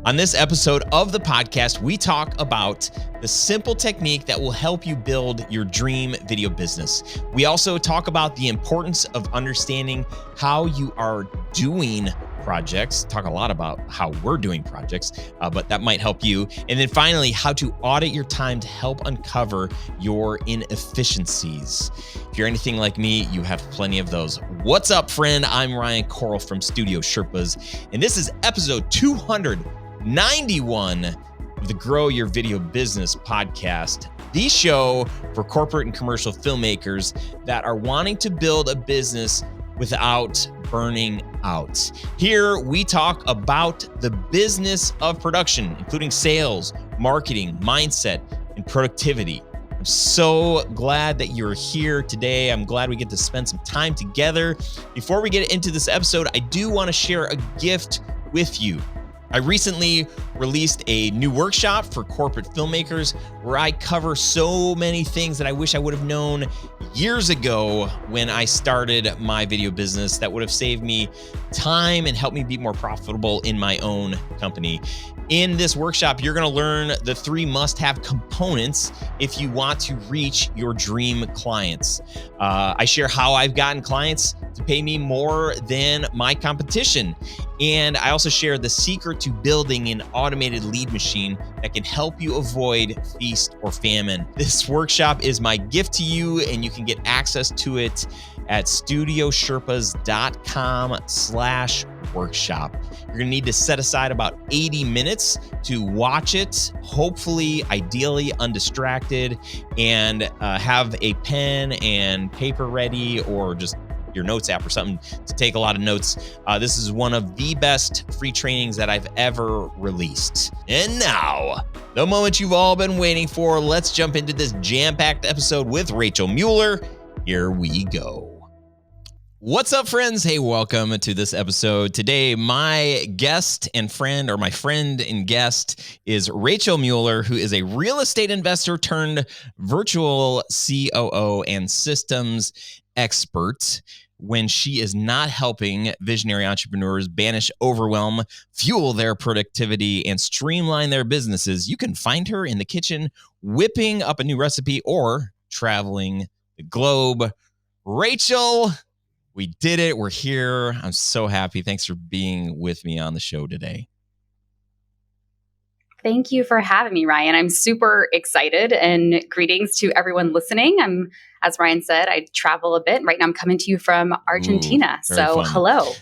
On this episode of the podcast, we talk about the simple technique that will help you build your dream video business. We also talk about the importance of understanding how you are doing projects, talk a lot about how we're doing projects, but that might help you. And then finally, how to audit your time to help uncover your inefficiencies. If you're anything like me, you have plenty of those. What's up, friend? I'm Ryan Coral from Studio Sherpas, and this is episode 291 of the Grow Your Video Business podcast, the show for corporate and commercial filmmakers that are wanting to build a business without burning out. Here, we talk about the business of production, including sales, marketing, mindset, and productivity. I'm so glad that you're here today. I'm glad we get to spend some time together. Before we get into this episode, I do want to share a gift with you. I recently released a new workshop for corporate filmmakers where I cover so many things that I wish I would have known years ago when I started my video business that would have saved me time and helped me be more profitable in my own company. In this workshop, you're going to learn the 3 must-have components if you want to reach your dream clients. I share how I've gotten clients to pay me more than my competition. And I also share the secret to building an automated lead machine that can help you avoid feast or famine. This workshop is my gift to you, and you can get access to it at studiosherpas.com/workshop. You're gonna need to set aside about 80 minutes to watch it, hopefully, ideally undistracted, and have a pen and paper ready, or just your notes app or something to take a lot of notes. This is one of the best free trainings that I've ever released. And now, the moment you've all been waiting for, let's jump into this jam-packed episode with Rachael Mueller. Here we go. What's up, friends? Hey, welcome to this episode. Today, my guest and friend, or my friend and guest, is Rachael Mueller, who is a real estate investor turned virtual COO and systems expert. When she is not helping visionary entrepreneurs banish overwhelm, fuel their productivity, and streamline their businesses, you can find her in the kitchen whipping up a new recipe or traveling the globe. Rachael, we did it. We're here. I'm so happy. Thanks for being with me on the show today. Thank you for having me, Ryan. I'm super excited, and greetings to everyone listening. As Ryan said, I travel a bit. Right now I'm coming to you from Argentina. So fun. Hello.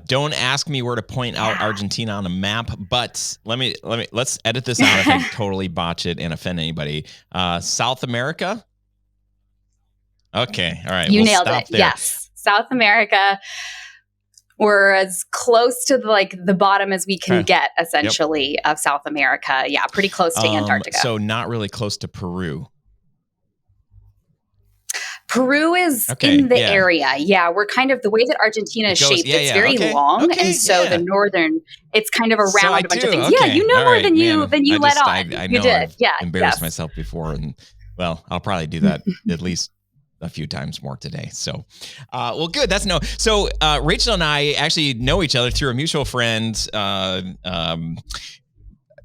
Don't ask me where to point out Argentina on a map, but let's edit this out if I totally botch it and offend anybody. South America? Okay. All right. You we'll nailed stop it. there. Yes. South America. We're as close to the bottom as we can get, essentially, of South America. Yeah, pretty close to Antarctica. So not really close to Peru. Peru is in the area. Yeah, we're kind of, the way that Argentina is shaped, it's very long. And so the northern, it's kind of around a bunch of things. Okay. Yeah, you know more than you let on. I know you did. I've embarrassed myself before. And well, I'll probably do that at least a few times more today. So, well, good. So Rachael and I actually know each other through a mutual friend,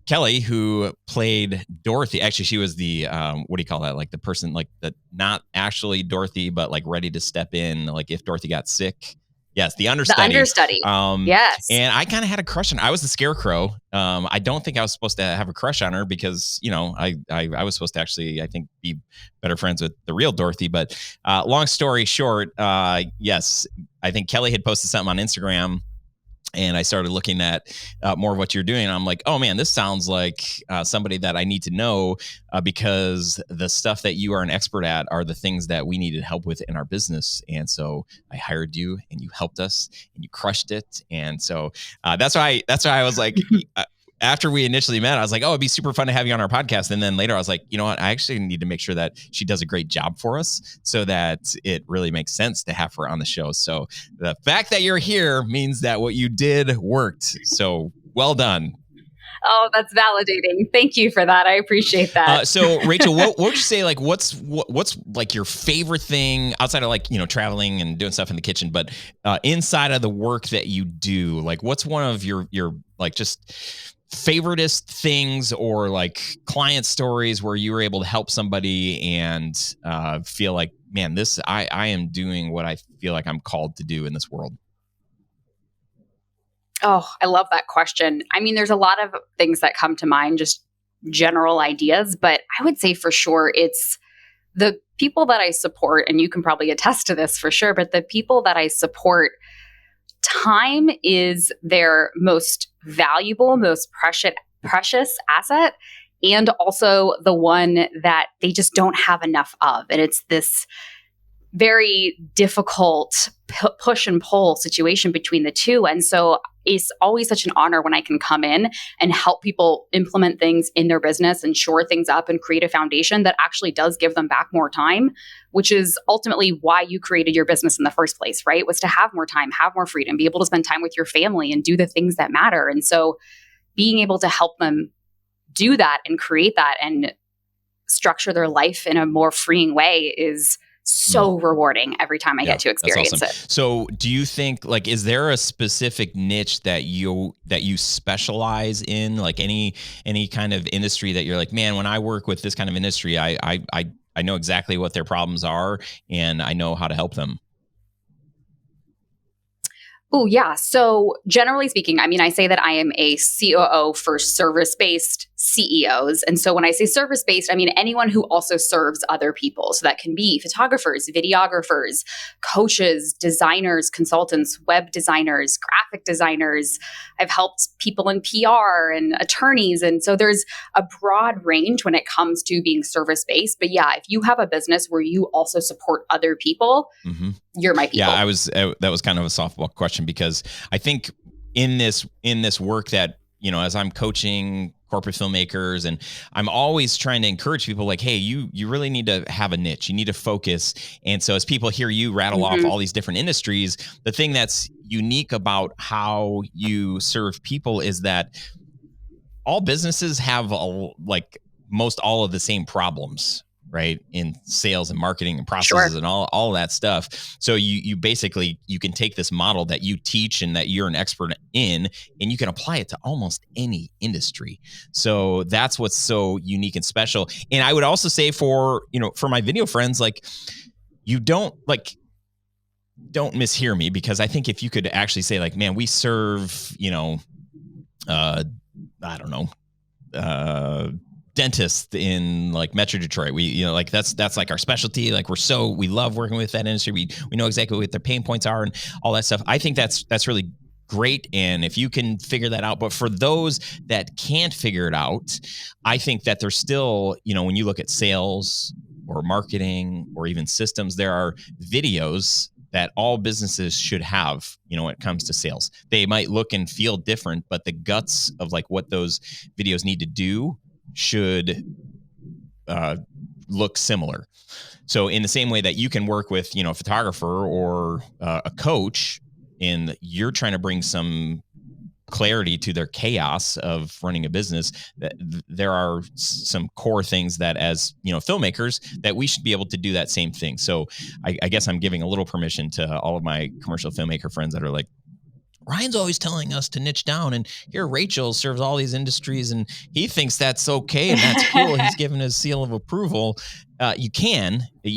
Kelly, who played Dorothy. Actually, she was the, what do you call that? Like the person, like the, not actually Dorothy, but like ready to step in, like if Dorothy got sick. Yes, the understudy. The understudy. Yes. And I kind of had a crush on her. I was the Scarecrow. I don't think I was supposed to have a crush on her because, you know, I was supposed to actually, I think, be better friends with the real Dorothy. But long story short, yes, I think Kelly had posted something on Instagram, and I started looking at more of what you're doing. And I'm like, oh man, this sounds like somebody that I need to know because the stuff that you are an expert at are the things that we needed help with in our business. And so I hired you, and you helped us, and you crushed it. And so that's why I was like, after we initially met, I was like, oh, it'd be super fun to have you on our podcast. And then later I was like, you know what? I actually need to make sure that she does a great job for us so that it really makes sense to have her on the show. So the fact that you're here means that what you did worked. So well done. Oh, that's validating. Thank you for that. I appreciate that. So Rachael, what would you say, like, what's like your favorite thing outside of, like, you know, traveling and doing stuff in the kitchen, but inside of the work that you do, like, what's one of your like, just favoritist things or like client stories where you were able to help somebody and feel like, man, I am doing what I feel like I'm called to do in this world? Oh, I love that question. I mean, there's a lot of things that come to mind, just general ideas, but I would say for sure it's the people that I support, and you can probably attest to this for sure, but the people that I support, time is their most valuable, most precious asset, and also the one that they just don't have enough of. And it's this very difficult push and pull situation between the two. And so it's always such an honor when I can come in and help people implement things in their business and shore things up and create a foundation that actually does give them back more time, which is ultimately why you created your business in the first place, right? Was to have more time, have more freedom, be able to spend time with your family and do the things that matter. And so being able to help them do that and create that and structure their life in a more freeing way is so rewarding every time I get to experience it. So do you think, like, is there a specific niche that you specialize in, like any kind of industry that you're like, man, when I work with this kind of industry, I know exactly what their problems are and I know how to help them? Oh, yeah. So generally speaking, I mean, I say that I am a COO for service-based CEOs. And so when I say service-based, I mean anyone who also serves other people. So that can be photographers, videographers, coaches, designers, consultants, web designers, graphic designers. I've helped people in PR and attorneys. And so there's a broad range when it comes to being service-based. But yeah, if you have a business where you also support other people, you're my people. Yeah, that was kind of a softball question, because I think in this work that, you know, as I'm coaching corporate filmmakers, and I'm always trying to encourage people like, hey, you really need to have a niche. You need to focus. And so as people hear you rattle off all these different industries, the thing that's unique about how you serve people is that all businesses have most all of the same problems, right? In sales and marketing and processes and all of that stuff. So you basically, you can take this model that you teach and that you're an expert in, and you can apply it to almost any industry. So that's what's so unique and special. And I would also say for my video friends, like, you don't mishear me, because I think if you could actually say like, man, we serve, I don't know, dentist in like Metro Detroit. We, like that's like our specialty. Like we love working with that industry. We know exactly what their pain points are and all that stuff. I think that's really great. And if you can figure that out, but for those that can't figure it out, I think that there's still, when you look at sales or marketing or even systems, there are videos that all businesses should have, when it comes to sales. They might look and feel different, but the guts of like what those videos need to do should look similar. So in the same way that you can work with, a photographer or a coach, and you're trying to bring some clarity to their chaos of running a business, that there are some core things that as, filmmakers, that we should be able to do that same thing. So I guess I'm giving a little permission to all of my commercial filmmaker friends that are like, Ryan's always telling us to niche down, and here Rachael serves all these industries and he thinks that's okay and that's cool. He's given his seal of approval. You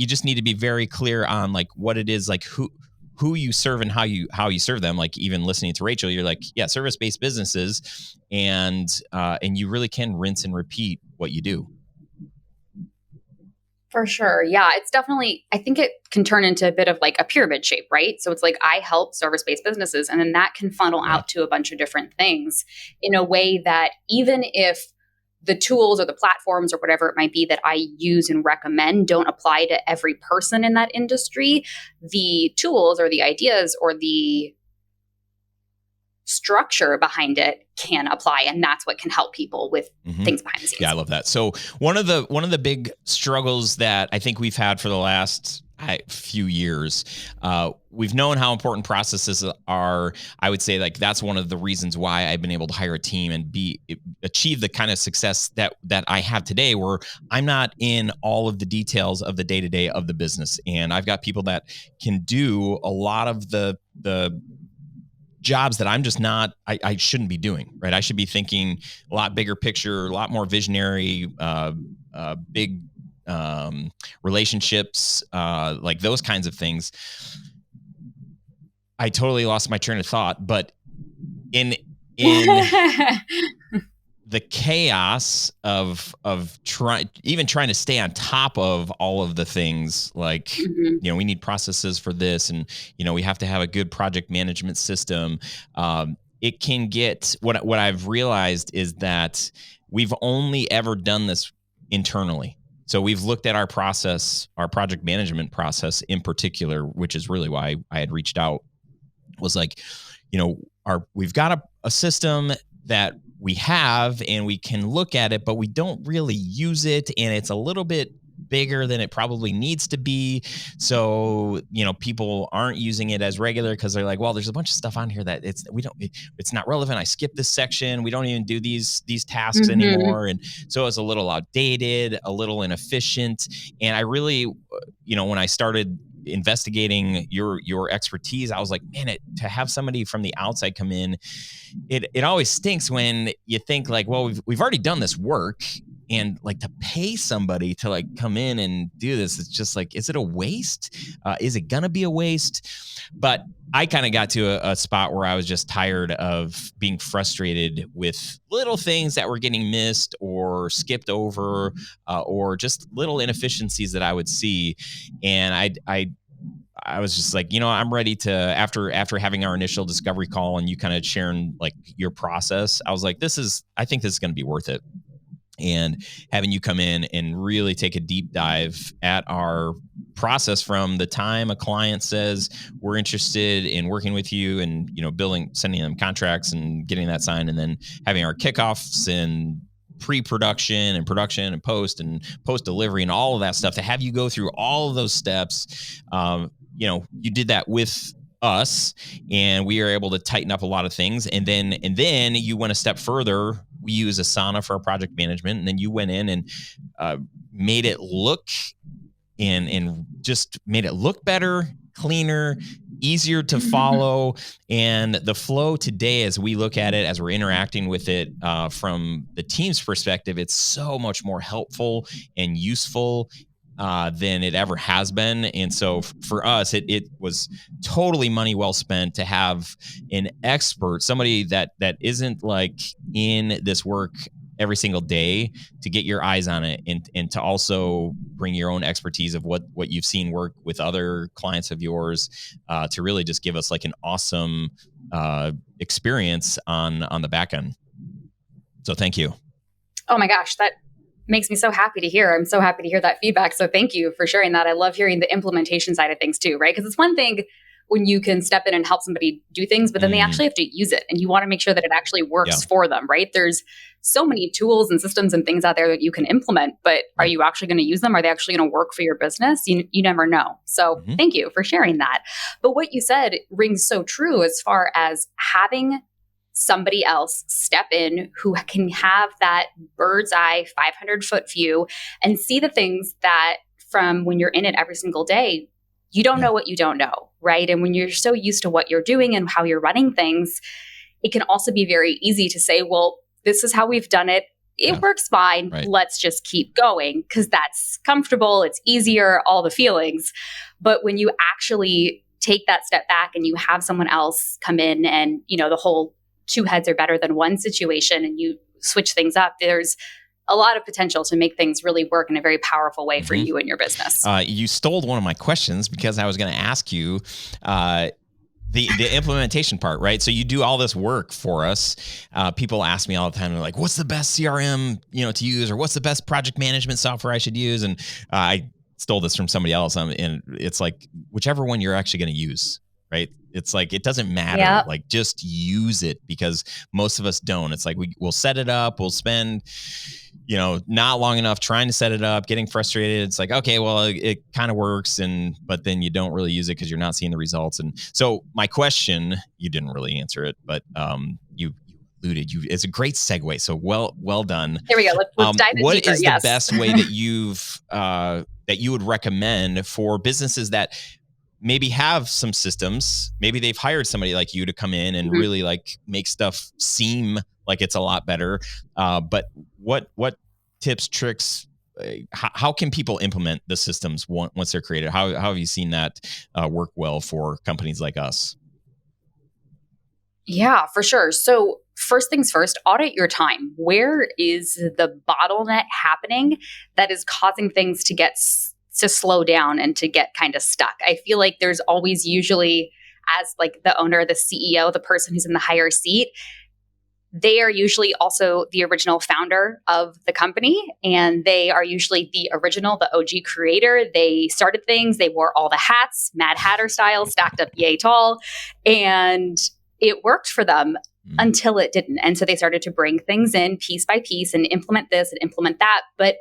just need to be very clear on like what it is, like who you serve and how you serve them. Like even listening to Rachael, you're like, yeah, service-based businesses, and you really can rinse and repeat what you do. For sure. Yeah, it's definitely, I think it can turn into a bit of like a pyramid shape, right? So it's like I help service-based businesses, and then that can funnel out to a bunch of different things in a way that even if the tools or the platforms or whatever it might be that I use and recommend don't apply to every person in that industry, the tools or the ideas or the structure behind it can apply, and that's what can help people with things behind the scenes. Yeah, I love that. So one of the big struggles that I think we've had for the last few years, we've known how important processes are. I would say like that's one of the reasons why I've been able to hire a team and achieve the kind of success that I have today, where I'm not in all of the details of the day-to-day of the business, and I've got people that can do a lot of the jobs that I'm just not, I shouldn't be doing, right? I should be thinking a lot bigger picture, a lot more visionary, big relationships, like those kinds of things. I totally lost my train of thought, but in the chaos of trying to stay on top of all of the things, like, we need processes for this, and, we have to have a good project management system. It can get, what I've realized is that we've only ever done this internally. So we've looked at our process, our project management process in particular, which is really why I had reached out, was like, we've got a system that we have and we can look at it, but we don't really use it. And it's a little bit bigger than it probably needs to be. So, people aren't using it as regular because they're like, well, there's a bunch of stuff on here that it's not relevant. I skipped this section. We don't even do these tasks anymore. And so it's a little outdated, a little inefficient. And I really, when I started investigating your expertise, I was like, man, to have somebody from the outside come in, it always stinks when you think like, well, we've already done this work, and like to pay somebody to like come in and do this, it's just like, is it a waste? Is it gonna be a waste? But I kind of got to a spot where I was just tired of being frustrated with little things that were getting missed or skipped over, or just little inefficiencies that I would see. And I was just like, I'm ready to, after having our initial discovery call and you kind of sharing like your process, I was like, I think this is going to be worth it. And having you come in and really take a deep dive at our process from the time a client says we're interested in working with you and, sending them contracts and getting that signed, and then having our kickoffs and pre-production and production and post delivery and all of that stuff, to have you go through all of those steps. You did that with us, and we are able to tighten up a lot of things. And then you went a step further. We use Asana for our project management, and then you went in and made it look and just made it look better, cleaner, easier to follow. And the flow today, as we look at it, as we're interacting with it from the team's perspective, it's so much more helpful and useful than it ever has been. And so for us, it was totally money well spent to have an expert, somebody that isn't like in this work every single day, to get your eyes on it, and to also bring your own expertise of what you've seen work with other clients of yours, to really just give us like an awesome experience on the back end. So thank you. Oh my gosh, that makes me so happy to hear. I'm so happy to hear that feedback. So thank you for sharing that. I love hearing the implementation side of things too, right? Because it's one thing when you can step in and help somebody do things, but then they actually have to use it, and you want to make sure that it actually works for them, right? There's so many tools and systems and things out there that you can implement, but are you actually going to use them? Are they actually going to work for your business? You never know. So thank you for sharing that. But what you said rings so true as far as having somebody else step in who can have that bird's eye 500-foot view and see the things that, from when you're in it every single day, you don't know what you don't know, right? And when you're so used to what you're doing and how you're running things, it can also be very easy to say, well, this is how we've done it. It works fine. Right. Let's just keep going because that's comfortable. It's easier, all the feelings. But when you actually take that step back and you have someone else come in and, the whole two heads are better than one situation, and you switch things up, there's a lot of potential to make things really work in a very powerful way for you and your business. You stole one of my questions, because I was going to ask you the implementation part, right? So you do all this work for us. People ask me all the time, they're like, what's the best CRM, to use, or what's the best project management software I should use? And I stole this from somebody else. And it's like, whichever one you're actually going to use, right? It's like, it doesn't matter. Like, just use it, because most of us don't. It's like, we'll set it up. We'll spend, not long enough trying to set it up, getting frustrated. It's like, okay, well, it kind of works. But then you don't really use it because you're not seeing the results. And so my question, you didn't really answer it, but you alluded, it's a great segue. So well done. Here we go. Let's dive in What deeper. is the best way that you would recommend for businesses that maybe have some systems. Maybe they've hired somebody like you to come in and really like make stuff seem like it's a lot better. But what tips, tricks, how can people implement the systems once they're created? How have you seen that work well for companies like us? Yeah, for sure. So first things first, audit your time. Where is the bottleneck happening that is causing things to to slow down and to get kind of stuck? I feel like there's always usually, as like the owner, the CEO, the person who's in the higher seat, they are usually also the original founder of the company, and they are usually the OG creator. They started things, they wore all the hats, Mad Hatter style, stacked up yay tall, and it worked for them until it didn't. And so they started to bring things in piece by piece and implement this and implement that. But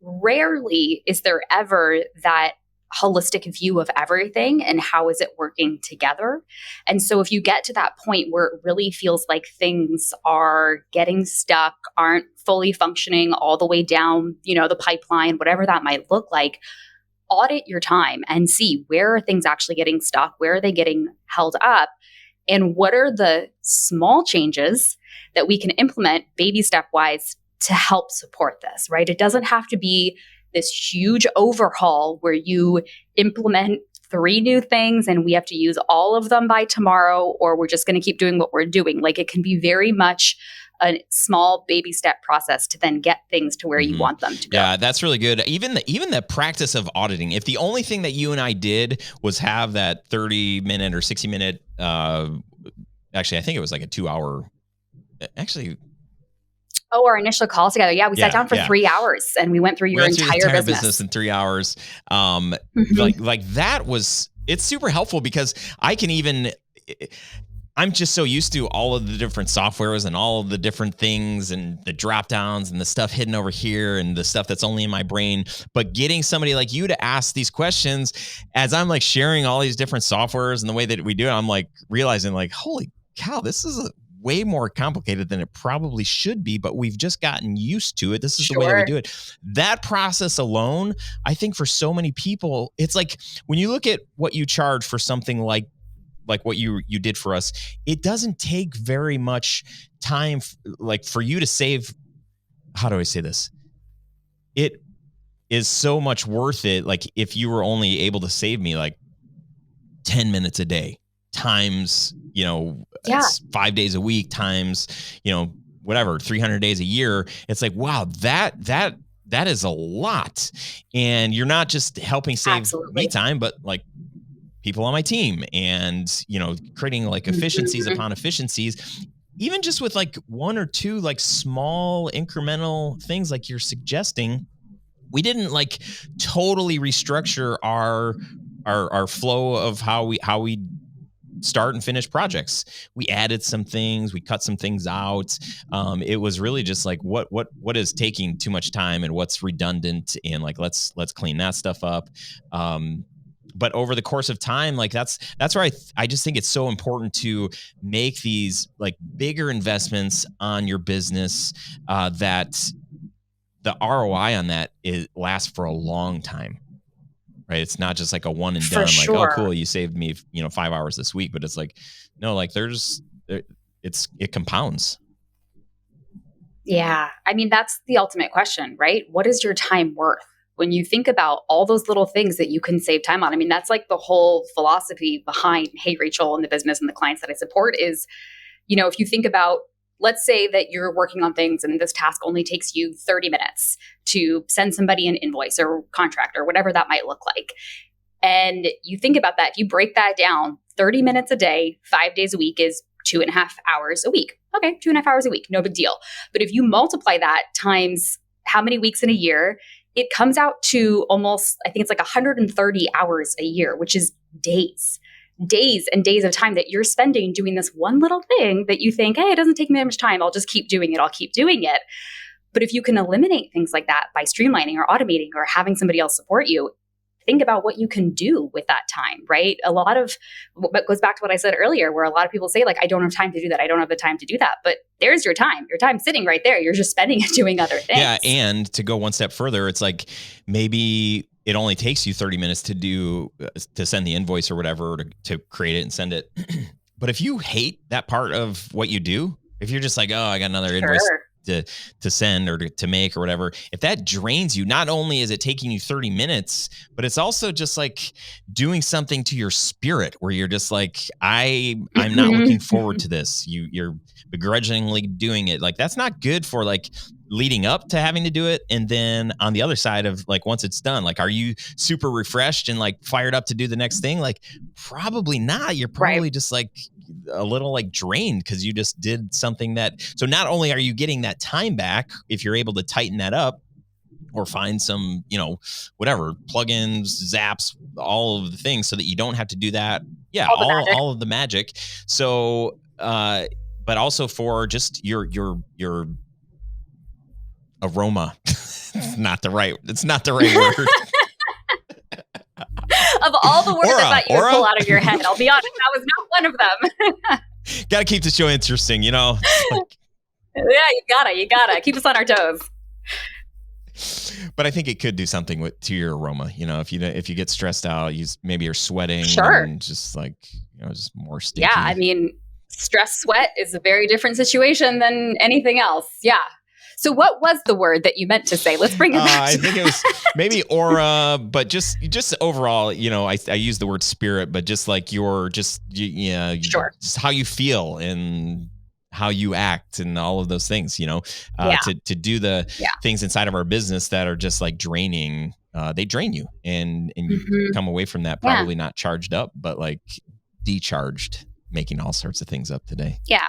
rarely is there ever that holistic view of everything and how is it working together. And so if you get to that point where it really feels like things are getting stuck, aren't fully functioning all the way down, the pipeline, whatever that might look like, audit your time and see where are things actually getting stuck, where are they getting held up, and what are the small changes that we can implement baby step wise to help support this, right? It doesn't have to be this huge overhaul where you implement 3 new things and we have to use all of them by tomorrow, or we're just going to keep doing what we're doing. Like, it can be very much a small baby step process to then get things to where you want them to go. Yeah, that's really good. Even the practice of auditing. If the only thing that you and I did was have that 30-minute or 60-minute, actually, I think it was like a 2-hour, actually. Oh, our initial call together. Yeah, we sat down for 3 hours and we went through your entire business in 3 hours. Like that was, it's super helpful because I'm just so used to all of the different softwares and all of the different things and the drop downs and the stuff hidden over here and the stuff that's only in my brain. But getting somebody like you to ask these questions as I'm like sharing all these different softwares and the way that we do it, I'm like realizing like, holy cow, this is way more complicated than it probably should be, but we've just gotten used to it. This is the way that we do it. That process alone, I think for so many people, it's like when you look at what you charge for something like what you did for us, it doesn't take very much time like for you to save. How do I say this? It is so much worth it. Like if you were only able to save me like 10 minutes a day times, 5 days a week times, whatever, 300 days a year. It's like, wow, that is a lot. And you're not just helping save me time, but like people on my team and, creating like efficiencies upon efficiencies, even just with like 1 or 2 like small incremental things like you're suggesting. We didn't like totally restructure our flow of how we start and finish projects. We added some things, we cut some things out. It was really just like what is taking too much time and what's redundant, and like let's clean that stuff up. But over the course of time, like that's where I just think it's so important to make these like bigger investments on your business, that the ROI on that lasts for a long time, right? It's not just like a one and done, like, oh, cool, you saved me, 5 hours this week, but it's like, no, like it compounds. Yeah. I mean, that's the ultimate question, right? What is your time worth? When you think about all those little things that you can save time on, I mean, that's like the whole philosophy behind Hey Rachel and the business and the clients that I support is, if you think about, let's say that you're working on things and this task only takes you 30 minutes to send somebody an invoice or contract or whatever that might look like. And you think about that, if you break that down, 30 minutes a day, 5 days a week is 2.5 hours a week. Okay, 2.5 hours a week, no big deal. But if you multiply that times how many weeks in a year, it comes out to almost, I think it's like 130 hours a year, which is days and days of time that you're spending doing this one little thing that you think, hey, it doesn't take me that much time. I'll just keep doing it. I'll keep doing it. But if you can eliminate things like that by streamlining or automating or having somebody else support you, think about what you can do with that time, right? A lot of what goes back to what I said earlier, where a lot of people say, like, I don't have time to do that. I don't have the time to do that. But there's your time. Your time's sitting right there. You're just spending it doing other things. Yeah. And to go one step further, it's like maybe it only takes you 30 minutes to send the invoice or whatever, or to create it and send it. But if you hate that part of what you do, if you're just like, oh, I got another invoice to send or to make or whatever, if that drains you, not only is it taking you 30 minutes, but it's also just like doing something to your spirit where you're just like, I'm not looking forward to this. You're begrudgingly doing it. Like, that's not good for like leading up to having to do it. And then on the other side of like, once it's done, like, are you super refreshed and like fired up to do the next thing? Like, probably not. You're probably just like a little like drained because you just did something so not only are you getting that time back, if you're able to tighten that up or find some, whatever, plugins, zaps, all of the things so that you don't have to do that. Yeah. All of the magic. So, but also for just your aroma. It's not the right word. Of all the words I thought you would pull out of your head, I'll be honest, that was not one of them. Got to keep the show interesting, Yeah, you gotta keep us on our toes. But I think it could do something to your aroma. If you get stressed out, maybe you're sweating, and just like just more stinky. Yeah, I mean, stress sweat is a very different situation than anything else. Yeah. So what was the word that you meant to say? Let's bring it back. I think it was maybe aura, but just overall, I use the word spirit, but just like just how you feel and how you act and all of those things, to do the things inside of our business that are just like draining, they drain you and you come away from that probably not charged up, but like decharged, making all sorts of things up today. Yeah.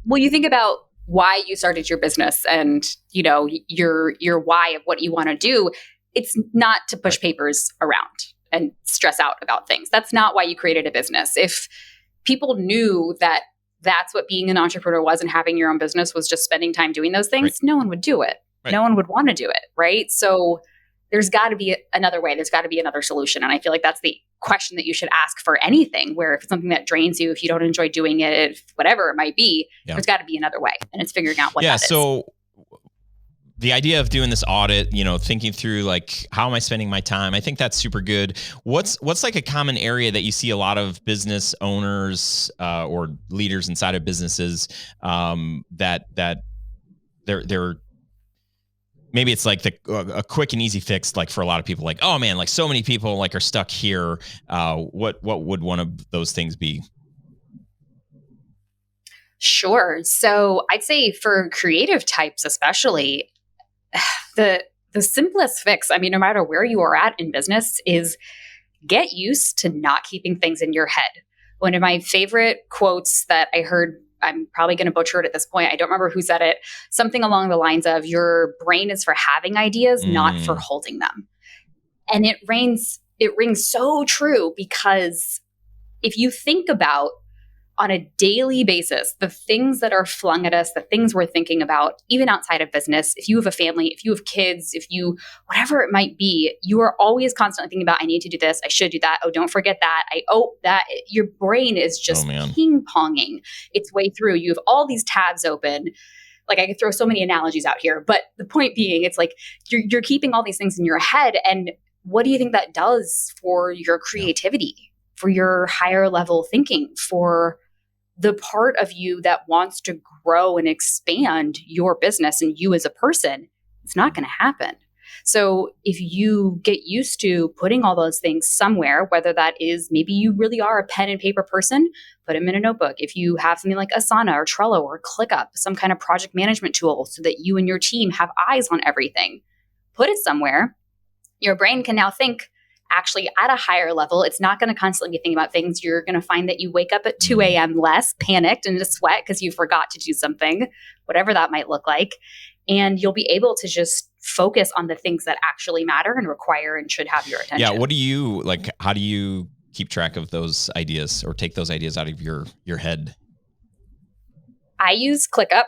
Well, you think about why you started your business and, your why of what you want to do. It's not to push papers around and stress out about things. That's not why you created a business. If people knew that that's what being an entrepreneur was and having your own business was just spending time doing those things, no one would do it. Right. No one would want to do it. Right. So there's got to be another way. There's got to be another solution. And I feel like that's the question that you should ask for anything, where if it's something that drains you, if you don't enjoy doing it, whatever it might be, there's got to be another way. And it's figuring out what that is. So the idea of doing this audit, thinking through like, how am I spending my time? I think that's super good. What's like a common area that you see a lot of business owners or leaders inside of businesses that they're maybe it's like a quick and easy fix, like for a lot of people, like, oh man, like so many people like are stuck here. What would one of those things be? Sure. So I'd say for creative types, especially, the simplest fix, I mean, no matter where you are at in business, is get used to not keeping things in your head. One of my favorite quotes that I heard, I'm probably going to butcher it at this point, I don't remember who said it, something along the lines of, your brain is for having ideas, not for holding them. And it rings so true, because if you think about on a daily basis, the things that are flung at us, the things we're thinking about, even outside of business, if you have a family, if you have kids, whatever it might be, you are always constantly thinking about, I need to do this, I should do that, oh, don't forget that, your brain is just ping-ponging its way through. You have all these tabs open. Like, I could throw so many analogies out here, but the point being, it's like, you're keeping all these things in your head. And what do you think that does for your creativity, for your higher level thinking, for the part of you that wants to grow and expand your business and you as a person? It's not going to happen. So if you get used to putting all those things somewhere, whether that is, maybe you really are a pen and paper person, put them in a notebook. If you have something like Asana or Trello or ClickUp, some kind of project management tool so that you and your team have eyes on everything, put it somewhere. Your brain can now think actually at a higher level. It's not going to constantly be thinking about things. You're going to find that you wake up at 2 a.m. less panicked and in a sweat because you forgot to do something, whatever that might look like. And you'll be able to just focus on the things that actually matter and require and should have your attention. Yeah. What do you like? How do you keep track of those ideas or take those ideas out of your head? I use ClickUp.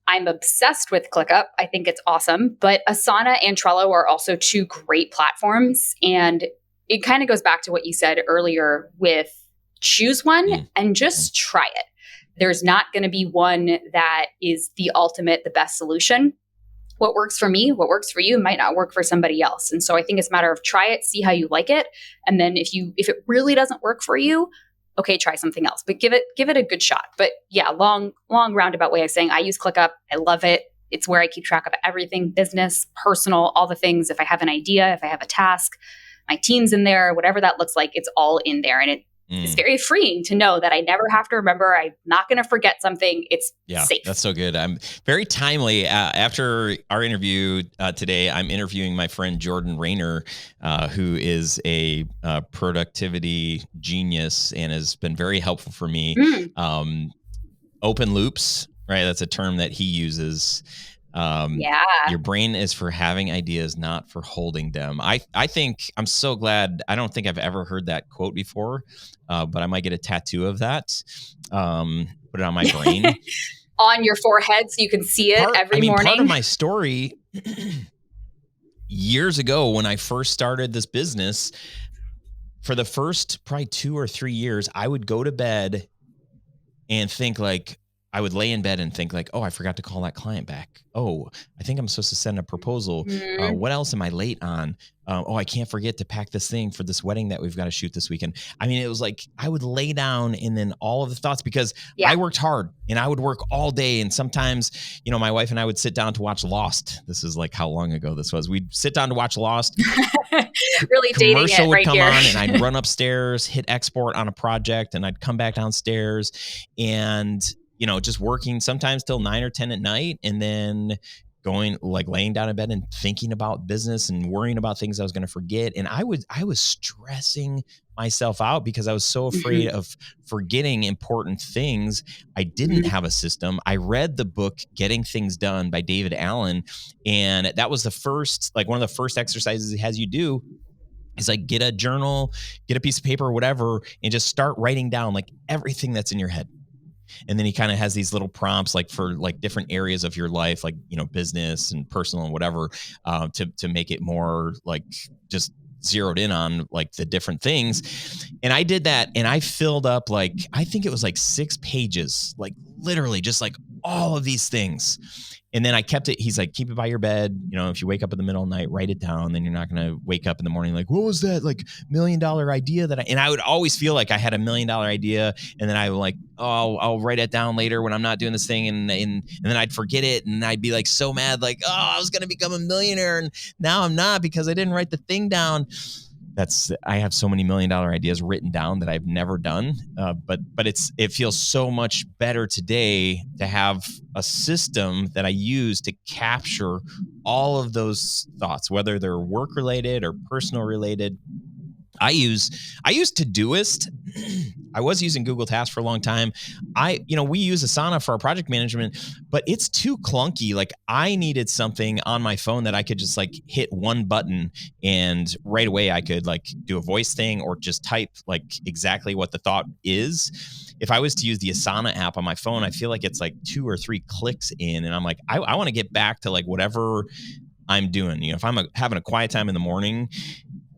I'm obsessed with ClickUp. I think it's awesome. But Asana and Trello are also two great platforms. And it kind of goes back to what you said earlier with choose one and just try it. There's not going to be one that is the ultimate, the best solution. what works for me, what works for you might not work for somebody else. And so I think it's a matter of try it, see how you like it. And then if it really doesn't work for you, okay, try something else, but give it a good shot. But yeah, long roundabout way of saying I use ClickUp. I love it. It's where I keep track of everything, business, personal, all the things. If I have an idea, if I have a task, my team's in there, whatever that looks like, it's all in there. And it's very freeing to know that I never have to remember. I'm not going to forget something. It's safe. That's so good. I'm very timely. After our interview today, I'm interviewing my friend Jordan Rayner, who is a productivity genius and has been very helpful for me. Open loops, right? That's a term that he uses. Your brain is for having ideas, not for holding them. I think I'm so glad. I don't think I've ever heard that quote before, but I might get a tattoo of that. Put it on my brain. On your forehead so you can see it every morning. Part of my story years ago when I first started this business, for the first probably 2 or 3 years, I would go to bed and think like, I would lay in bed and think like, oh, I forgot to call that client back. Oh, I think I'm supposed to send a proposal. What else am I late on? Oh, I can't forget to pack this thing for this wedding that we've got to shoot this weekend. I mean, it was like I would lay down and then all of the thoughts, because I worked hard and I would work all day. And sometimes, my wife and I would sit down to watch Lost. This is like how long ago this was. We'd sit down to watch Lost. Really dating Commercial it would right come here. on and I'd run upstairs, hit export on a project, and I'd come back downstairs and just working sometimes till 9 or 10 at night, and then going like laying down in bed and thinking about business and worrying about things I was going to forget. And I was stressing myself out because I was so afraid of forgetting important things. I didn't have a system. I read the book, Getting Things Done by David Allen. And that was one of the first exercises he has you do. Is like, get a journal, get a piece of paper or whatever, and just start writing down like everything that's in your head. And then he kind of has these little prompts like for like different areas of your life, like, business and personal and whatever, to make it more like just zeroed in on like the different things. And I did that and I filled up like, I think it was like 6 pages, like literally just like all of these things. And then I kept it. He's like, keep it by your bed. If you wake up in the middle of the night, write it down. Then you're not going to wake up in the morning like, what was that like $1 million idea and I would always feel like I had $1 million idea. And then I would like, oh, I'll write it down later when I'm not doing this thing. And then I'd forget it. And I'd be like so mad, like, oh, I was going to become a millionaire. And now I'm not because I didn't write the thing down. I have so many $1 million ideas written down that I've never done. But it feels so much better today to have a system that I use to capture all of those thoughts, whether they're work related or personal related. I use Todoist. I was using Google Tasks for a long time. We use Asana for our project management, but it's too clunky. Like I needed something on my phone that I could just like hit one button and right away I could like do a voice thing or just type like exactly what the thought is. If I was to use the Asana app on my phone, I feel like it's like 2 or 3 clicks in and I'm like, I want to get back to like whatever I'm doing. If I'm having a quiet time in the morning,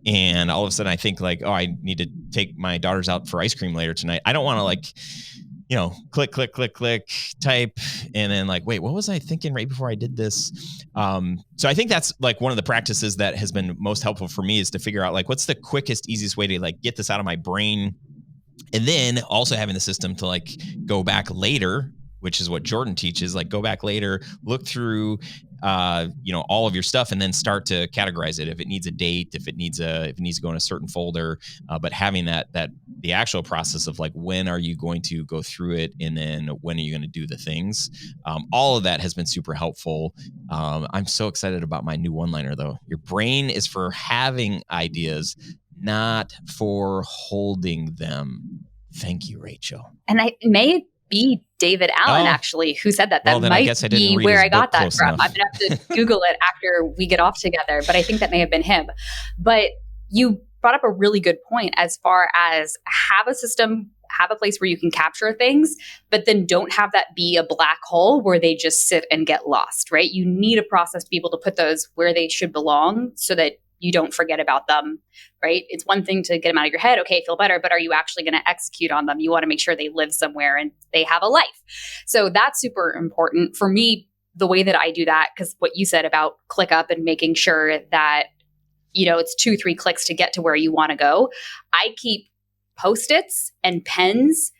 and all of a sudden I think like, oh, I need to take my daughters out for ice cream later tonight. I don't want to like, click, type. And then like, wait, what was I thinking right before I did this? So I think that's like one of the practices that has been most helpful for me is to figure out like, what's the quickest, easiest way to like get this out of my brain. And then also having the system to like go back later, which is what Jordan teaches, like go back later, look through, all of your stuff and then start to categorize it. If it needs a date, if it needs to go in a certain folder, but having that the actual process of like, when are you going to go through it? And then when are you going to do the things? All of that has been super helpful. I'm so excited about my new one-liner though. Your brain is for having ideas, not for holding them. Thank you, Rachel. And I may be David Allen, actually, who said that. That might be where I got that from. I'm going to have to Google it after we get off together, but I think that may have been him. But you brought up a really good point as far as have a system, have a place where you can capture things, but then don't have that be a black hole where they just sit and get lost, right? You need a process to be able to put those where they should belong so that you don't forget about them, right? It's one thing to get them out of your head. Okay, feel better, but are you actually going to execute on them? You want to make sure they live somewhere and they have a life. So that's super important. For me, the way that I do that, because what you said about ClickUp and making sure that, it's 2-3 clicks to get to where you want to go. I keep Post-its and pens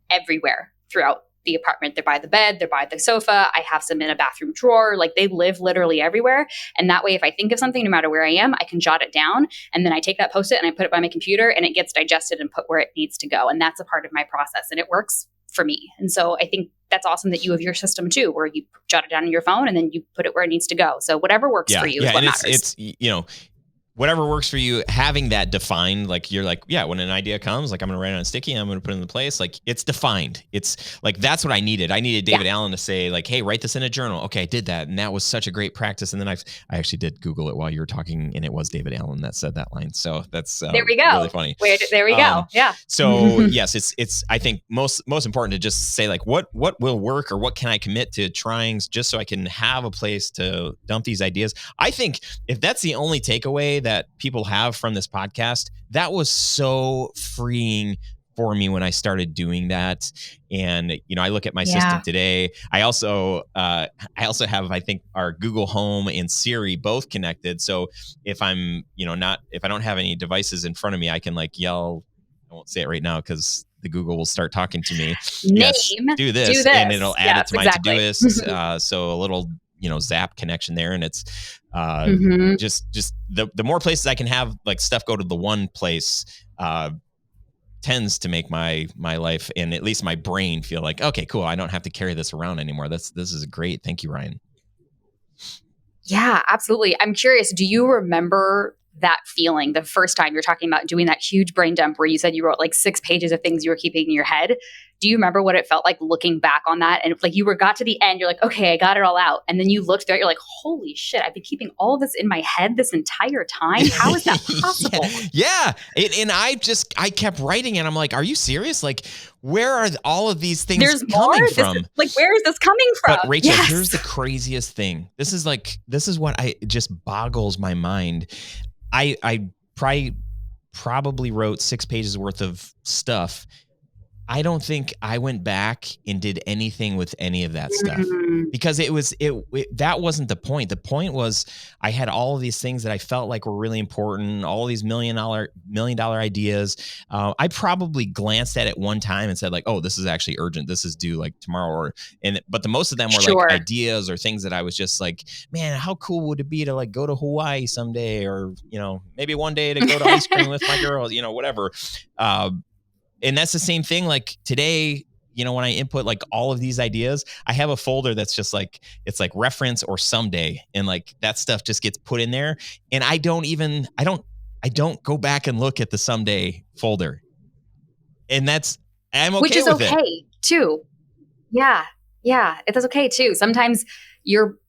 everywhere throughout the apartment. They're by the bed, they're by the sofa. I have some in a bathroom drawer. Like, they live literally everywhere. And that way, if I think of something, no matter where I am, I can jot it down. And then I take that Post-it and I put it by my computer, and it gets digested and put where it needs to go. And that's a part of my process, and it works for me. And so I think that's awesome that you have your system too, where you jot it down on your phone and then you put it where it needs to go. So whatever works for you is what matters. It's whatever works for you, having that defined, like you're like, yeah, when an idea comes, like I'm going to write it on sticky, I'm going to put it in the place. Like, it's defined. It's like, that's what I needed. I needed David Allen to say like, hey, write this in a journal. Okay, I did that. And that was such a great practice. And then I actually did Google it while you were talking, and it was David Allen that said that line. So that's there we go. Really funny. There we go. Yeah. So yes, it's, I think most important to just say like, what will work, or what can I commit to trying, just so I can have a place to dump these ideas. I think if that's the only takeaway that people have from this podcast, that was so freeing for me when I started doing that. And, I look at my system today. I also have, I think, our Google Home and Siri both connected. So if I'm, if I don't have any devices in front of me, I can like yell, I won't say it right now because the Google will start talking to me. Yes, do this, and it'll add it to my to-do list. So a little, Zap connection there. And it's just the more places I can have like stuff go to the one place, tends to make my life, and at least my brain, feel like, okay, cool, I don't have to carry this around anymore. This is great. Thank you, Ryan. Yeah, absolutely. I'm curious, do you remember that feeling the first time you're talking about doing that huge brain dump where you said you wrote like 6 pages of things you were keeping in your head? Do you remember what it felt like looking back on that? And like, you got to the end, you're like, okay, I got it all out. And then you looked through it, you're like, holy shit, I've been keeping all of this in my head this entire time. How is that possible? Yeah. And I kept writing, and I'm like, are you serious? Like, where are all of these things coming from? Where is this coming from? But Rachel, here's the craziest thing. This is what it just boggles my mind. I probably wrote 6 pages worth of stuff. I don't think I went back and did anything with any of that stuff, because that wasn't the point. The point was I had all of these things that I felt like were really important, all these million dollar ideas. I probably glanced at it one time and said like, oh, this is actually urgent. This is due like tomorrow. But the most of them were like ideas or things that I was just like, man, how cool would it be to like go to Hawaii someday, or, maybe one day to go to ice cream with my girl, whatever. And that's the same thing. Like today, when I input like all of these ideas, I have a folder that's just like, it's like reference or someday. And like that stuff just gets put in there. And I don't go back and look at the someday folder. And I'm okay with it. Which is okay too. Yeah. Yeah. That's okay too. Sometimes your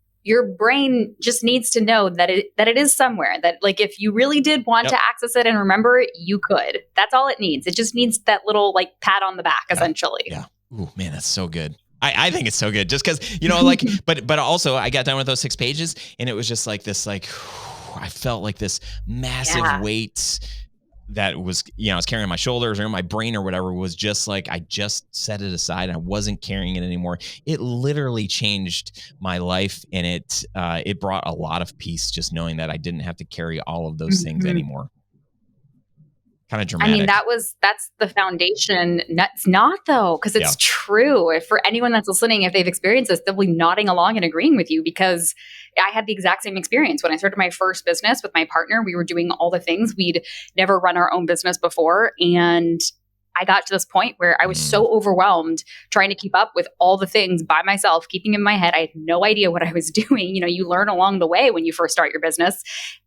brain just needs to know that it is somewhere, that like, if you really did want to access it and remember it, you could. That's all it needs. It just needs that little like pat on the back, essentially. Yeah. Ooh, man, that's so good. I think it's so good, just because, but also I got done with those 6 pages, and it was just like this, like, I felt like this massive weight that was, I was carrying on my shoulders or in my brain or whatever, was just like, I just set it aside. I wasn't carrying it anymore. It literally changed my life, and it brought a lot of peace, just knowing that I didn't have to carry all of those things anymore. Kind of dramatic. I mean, that's the foundation. It's not though, because it's true. If for anyone that's listening, if they've experienced this, they'll be nodding along and agreeing with you, because I had the exact same experience when I started my first business with my partner. We were doing all the things. We'd never run our own business before, and I got to this point where I was so overwhelmed trying to keep up with all the things by myself, keeping in my head. I had no idea what I was doing. You learn along the way when you first start your business,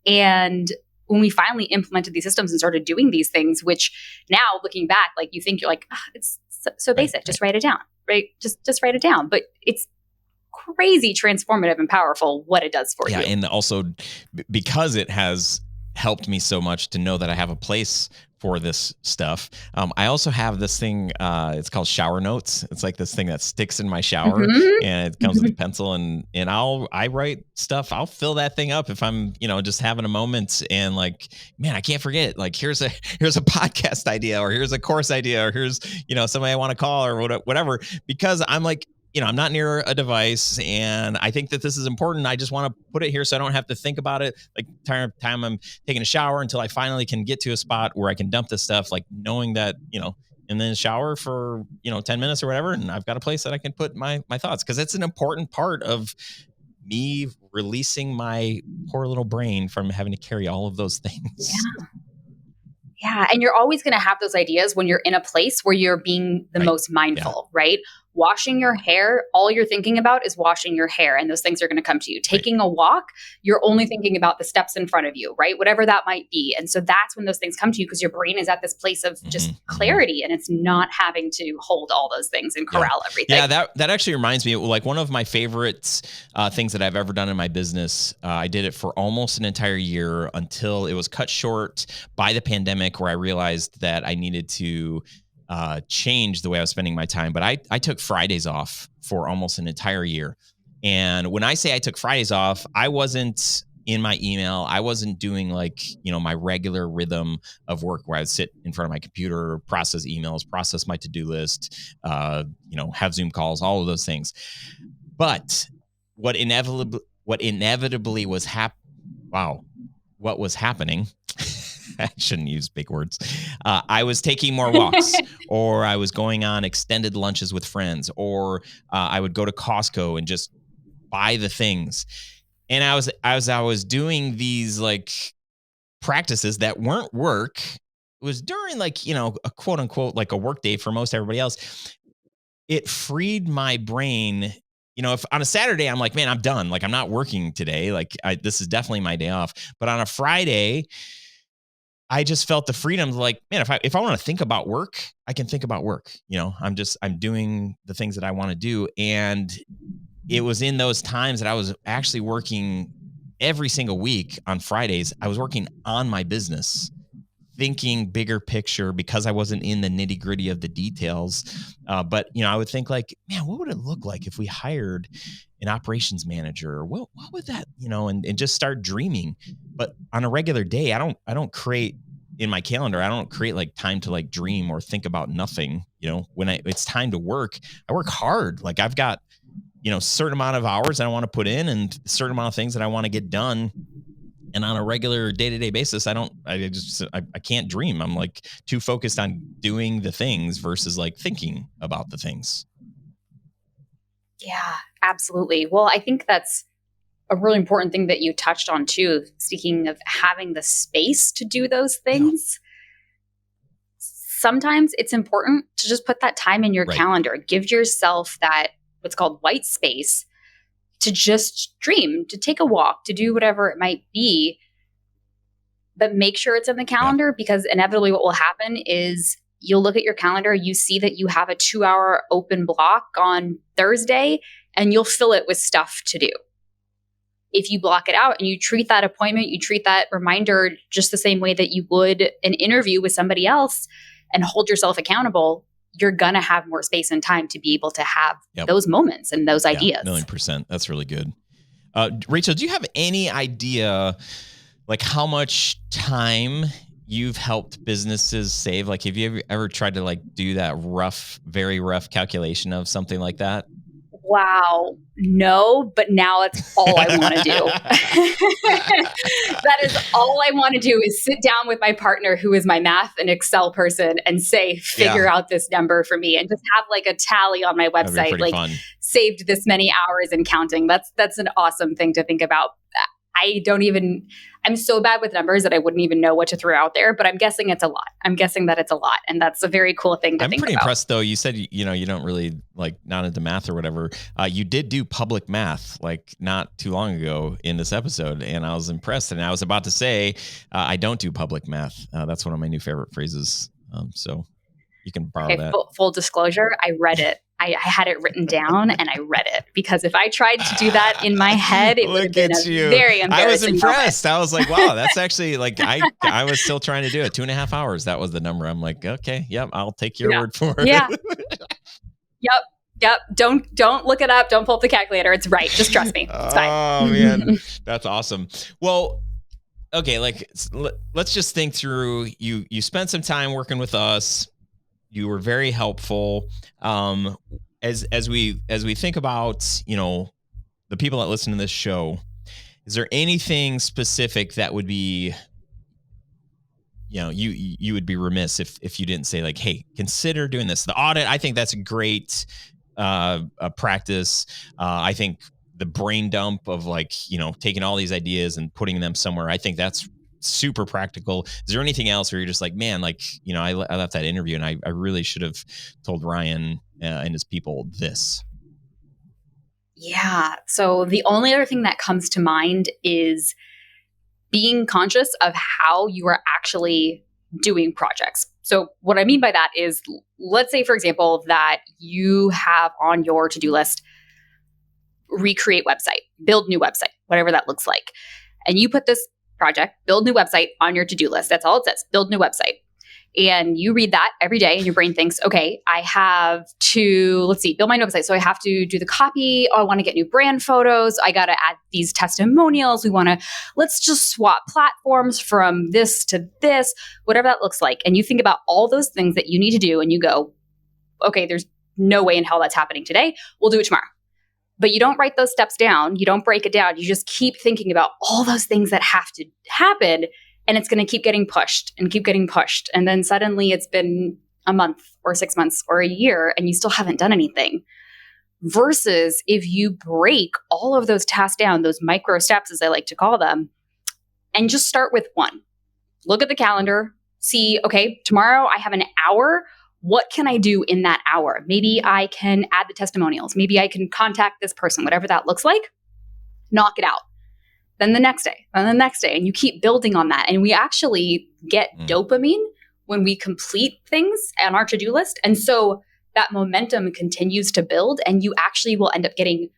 and when we finally implemented these systems and started doing these things, which now looking back, like you think you're like, it's so basic, right. Just write it down, right? Just write it down. But it's crazy transformative and powerful what it does for you. Yeah. And also because it has helped me so much to know that I have a place for this stuff. I also have this thing, it's called shower notes. It's like this thing that sticks in my shower, and it comes with a pencil, and I write stuff. I'll fill that thing up if I'm, just having a moment, and like, man, I can't forget, like, here's a podcast idea, or here's a course idea, or here's, somebody I want to call, or whatever, because I'm like, I'm not near a device and I think that this is important. I just want to put it here so I don't have to think about it. Like time I'm taking a shower until I finally can get to a spot where I can dump this stuff, like knowing that, and then shower for, 10 minutes or whatever. And I've got a place that I can put my thoughts, because it's an important part of me releasing my poor little brain from having to carry all of those things. Yeah. Yeah. And you're always going to have those ideas when you're in a place where you're being the most mindful, right? Washing your hair, all you're thinking about is washing your hair, and those things are going to come to you. Taking a walk, you're only thinking about the steps in front of you, right? Whatever that might be. And so that's when those things come to you, because your brain is at this place of just clarity, and it's not having to hold all those things and corral everything. Yeah, that actually reminds me, like one of my favorite things that I've ever done in my business. I did it for almost an entire year until it was cut short by the pandemic, where I realized that I needed to change the way I was spending my time. But I took Fridays off for almost an entire year. And when I say I took Fridays off, I wasn't in my email. I wasn't doing like, my regular rhythm of work where I would sit in front of my computer, process emails, process my to-do list, have Zoom calls, all of those things. But what inevitably was what was happening, I shouldn't use big words. I was taking more walks, or I was going on extended lunches with friends, or I would go to Costco and just buy the things. And I was doing these like practices that weren't work. It was during like, a quote unquote, like a work day for most everybody else. It freed my brain. If on a Saturday, I'm like, man, I'm done. Like, I'm not working today. Like this is definitely my day off. But on a Friday, I just felt the freedom, like, man, if I want to think about work, I can think about work. I'm doing the things that I want to do. And it was in those times that I was actually working every single week on Fridays. I was working on my business, thinking bigger picture, because I wasn't in the nitty gritty of the details. But, I would think like, man, what would it look like if we hired an operations manager? What would that, and just start dreaming. But on a regular day, I don't create in my calendar. I don't create like time to like dream or think about nothing. When it's time to work, I work hard. Like I've got, certain amount of hours that I want to put in and a certain amount of things that I want to get done. And on a regular day-to-day basis, I can't dream. I'm like too focused on doing the things versus like thinking about the things. Yeah, absolutely. Well, I think that's a really important thing that you touched on too, speaking of having the space to do those things. Sometimes it's important to just put that time in your calendar. Give yourself that, what's called white space, to just dream, to take a walk, to do whatever it might be. But make sure it's in the calendar, because inevitably what will happen is you'll look at your calendar, you see that you have a 2-hour open block on Thursday, and you'll fill it with stuff to do. If you block it out and you treat that appointment, you treat that reminder just the same way that you would an interview with somebody else, and hold yourself accountable, you're going to have more space and time to be able to have those moments and those ideas. 1,000,000%. That's really good. Rachel, do you have any idea like how much time you've helped businesses save? Like, have you ever tried to like do that very rough calculation of something like that? Wow. No, but now that's all I want to do. That is all I want to do, is sit down with my partner, who is my math and Excel person, and say, figure out this number for me, and just have like a tally on my website, like fun. Saved this many hours and counting. That's an awesome thing to think about. I'm so bad with numbers that I wouldn't even know what to throw out there, but I'm guessing it's a lot. I'm guessing that it's a lot. And that's a very cool thing to think about. I'm pretty impressed though. You said, you don't really like not into math or whatever. You did do public math like not too long ago in this episode. And I was impressed. And I was about to say, I don't do public math. That's one of my new favorite phrases. So you can borrow that. Full disclosure, I read it. I had it written down and I read it, because if I tried to do that in my head, it would have been very embarrassing. I was impressed. I was like, wow, that's actually like, I was still trying to do it. 2.5 hours. That was the number. I'm like, okay, yep, I'll take your word for it. Yeah. Yep. Don't look it up. Don't pull up the calculator. It's right. Just trust me. It's fine. Oh man, that's awesome. Well, okay. Like, let's just think through, you spent some time working with us. You were very helpful. as we think about, the people that listen to this show, is there anything specific that would be, you would be remiss if you didn't say like, hey, consider doing this. The audit, I think that's a great practice. I think the brain dump of like, taking all these ideas and putting them somewhere, I think that's super practical. Is there anything else where you're just like, man, like, I left that interview and I really should have told Ryan and his people this? Yeah. So the only other thing that comes to mind is being conscious of how you are actually doing projects. So what I mean by that is, let's say, for example, that you have on your to-do list, recreate website, build new website, whatever that looks like. And you put this project, build new website, on your to-do list. That's all it says, build new website. And you read that every day and your brain thinks, okay, I have to, build my new website. So I have to do the copy. Oh, I want to get new brand photos. I got to add these testimonials. Let's just swap platforms from this to this, whatever that looks like. And you think about all those things that you need to do and you go, okay, there's no way in hell that's happening today. We'll do it tomorrow. But you don't write those steps down. You don't break it down. You just keep thinking about all those things that have to happen. And it's going to keep getting pushed and keep getting pushed. And then suddenly it's been a month or 6 months or a year and you still haven't done anything. Versus if you break all of those tasks down, those micro steps, as I like to call them, and just start with one. Look at the calendar, see, okay, tomorrow I have an hour. What can I do in that hour? Maybe I can add the testimonials. Maybe I can contact this person, whatever that looks like. Knock it out. Then the next day, and the next day, and you keep building on that. And we actually get dopamine when we complete things on our to-do list. And so that momentum continues to build and you actually will end up getting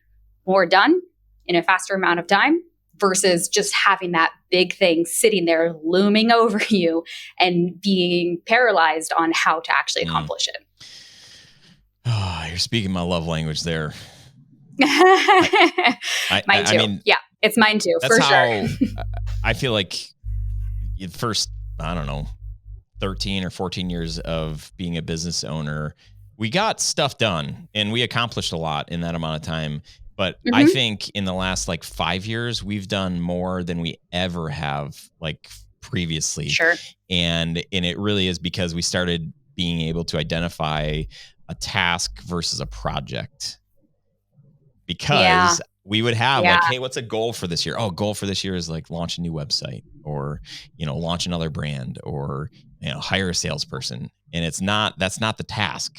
more done in a faster amount of time versus just having that big thing sitting there looming over you and being paralyzed on how to actually accomplish it. Oh, you're speaking my love language there. Mine too. I mean, yeah, it's mine too, for sure. I feel like the first, 13 or 14 years of being a business owner, we got stuff done and we accomplished a lot in that amount of time. But I think in the last 5 years, we've done more than we ever have previously. Sure. And it really is because we started being able to identify a task versus a project. Because we would have hey, what's a goal for this year? Oh, goal for this year is launch a new website or, launch another brand or, hire a salesperson. And that's not the task.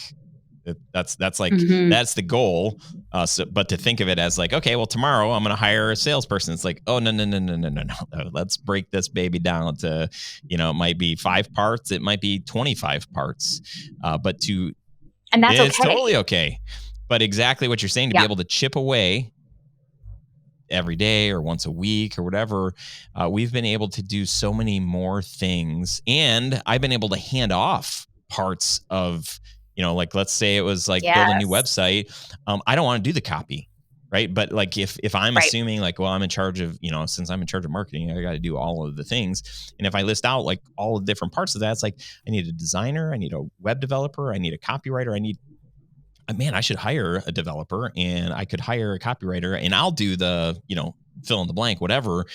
That's that's the goal. But to think of it as okay, well, tomorrow I'm going to hire a salesperson. It's oh, no. Let's break this baby down to, it might be 5 parts. It might be 25 parts. And that's it's totally okay. But exactly what you're saying, to be able to chip away every day or once a week or whatever, we've been able to do so many more things. And I've been able to hand off parts of, let's say it was build a new website. I don't want to do the copy, right? But if I'm assuming well, I'm in charge of, since I'm in charge of marketing, I got to do all of the things. And if I list out all the different parts of that, it's I need a designer, I need a web developer, I need a copywriter, I should hire a developer and I could hire a copywriter and I'll do the, fill in the blank, whatever.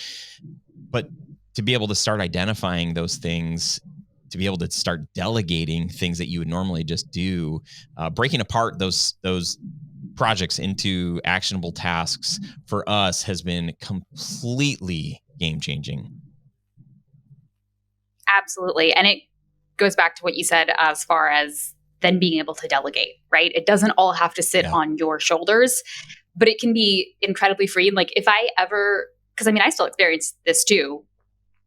But to be able to start identifying those things, to be able to start delegating things that you would normally just do, breaking apart those projects into actionable tasks for us has been completely game changing. Absolutely. And it goes back to what you said as far as then being able to delegate, right? It doesn't all have to sit on your shoulders, but it can be incredibly freeing. If I ever, because I still experience this too,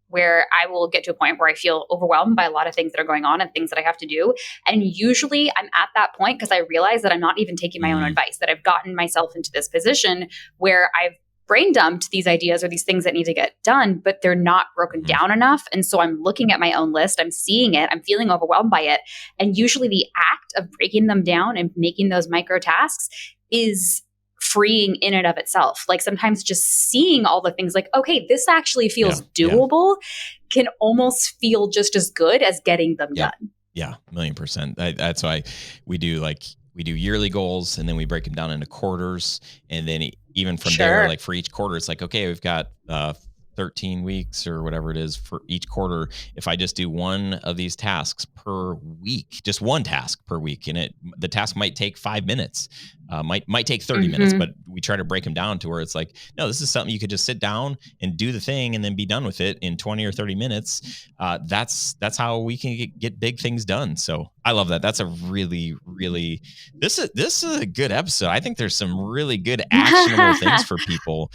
where I will get to a point where I feel overwhelmed by a lot of things that are going on and things that I have to do. And usually I'm at that point because I realize that I'm not even taking my own advice, that I've gotten myself into this position where I've brain dumped these ideas or these things that need to get done, but they're not broken down enough. And so I'm looking at my own list, I'm seeing it, I'm feeling overwhelmed by it. And usually the act of breaking them down and making those micro tasks is freeing in and of itself. Sometimes just seeing all the things okay, this actually feels doable can almost feel just as good as getting them done. Yeah, 1,000,000%. That's why we do we do yearly goals, and then we break them down into quarters. And then even from there, Sure. like for each quarter, it's like, okay, we've got 13 weeks or whatever it is for each quarter. If I just do one of these tasks per week, just one task per week, and the task might take 5 minutes, might take 30 minutes, Mhm. but we try to break them down to where it's like, no, this is something you could just sit down and do the thing and then be done with it in 20 or 30 minutes. That's how we can get big things done. So I love that. That's a really, really, this is a good episode. I think there's some really good actionable things for people.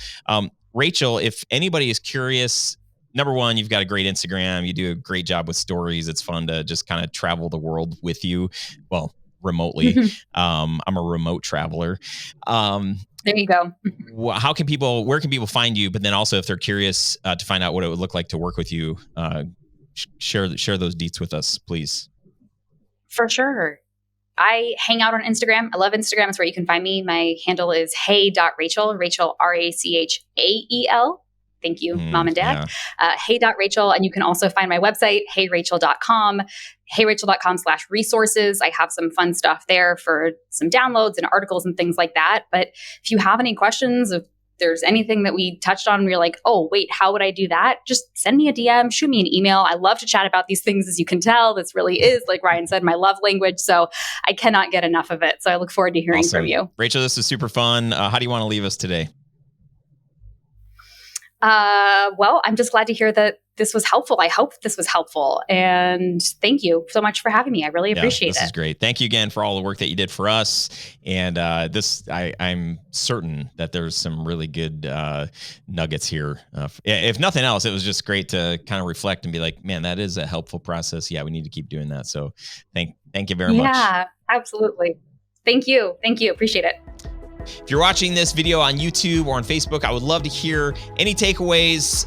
Rachael, if anybody is curious, number one, you've got a great Instagram. You do a great job with stories. It's fun to just kind of travel the world with you. Well, remotely. I'm a remote traveler. There you go. Where can people find you? But then also, if they're curious to find out what it would look like to work with you, share those deets with us, please. For sure. I hang out on Instagram. I love Instagram. It's where you can find me. My handle is hey.Rachael, Rachael, Rachael. Thank you, mom and dad. Yeah. Hey.Rachael. And you can also find my website, heyrachael.com, heyrachael.com/resources. I have some fun stuff there for some downloads and articles and things like that. But if you have any questions, if there's anything that we touched on and you're like, oh, wait, how would I do that? Just send me a DM, shoot me an email. I love to chat about these things. As you can tell, this really is, like Ryan said, my love language. So I cannot get enough of it. So I look forward to hearing from you. Rachael, this is super fun. How do you want to leave us today? Well, I'm just glad to hear that this was helpful. I hope this was helpful. And thank you so much for having me. I really appreciate it. This is great. Thank you again for all the work that you did for us. And I'm certain that there's some really good nuggets here. If nothing else, it was just great to kind of reflect and be like, man, that is a helpful process. Yeah, we need to keep doing that. So thank you very much. Yeah, absolutely. Thank you. Appreciate it. If you're watching this video on YouTube or on Facebook, I would love to hear any takeaways,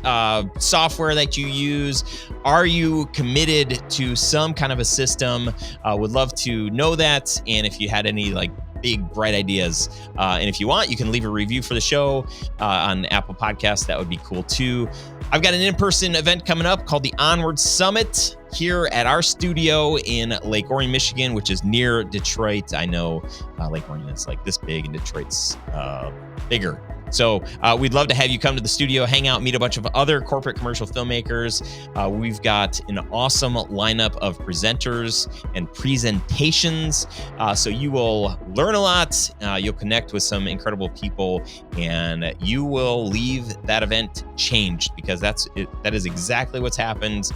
software that you use. Are you committed to some kind of a system? Would love to know that. And if you had any big, bright ideas. And if you want, you can leave a review for the show on Apple Podcasts. That would be cool too. I've got an in-person event coming up called the Onward Summit here at our studio in Lake Orion, Michigan, which is near Detroit. I know Lake Orion is like this big and Detroit's bigger. So we'd love to have you come to the studio, hang out, meet a bunch of other corporate commercial filmmakers. We've got an awesome lineup of presenters and presentations. So you will learn a lot. You'll connect with some incredible people, and you will leave that event changed, because that is exactly what's happened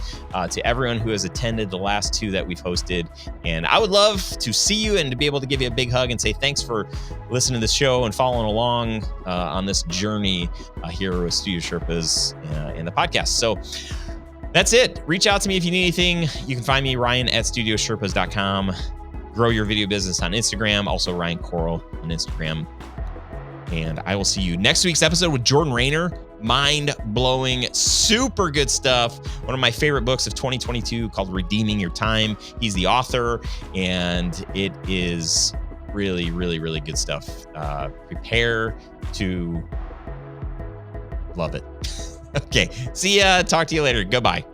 to everyone who has attended the last two that we've hosted. And I would love to see you and to be able to give you a big hug and say thanks for listening to this show and following along on this journey here with Studio Sherpas in the podcast. So that's it. Reach out to me if you need anything. You can find me, Ryan, at studiosherpas.com. Grow your video business on Instagram. Also Ryan Coral on Instagram. And I will see you next week's episode with Jordan Rayner. Mind-blowing, super good stuff. One of my favorite books of 2022 called Redeeming Your Time. He's the author, and it is really, really, really good stuff. Prepare to love it. Okay. See ya. Talk to you later. Goodbye.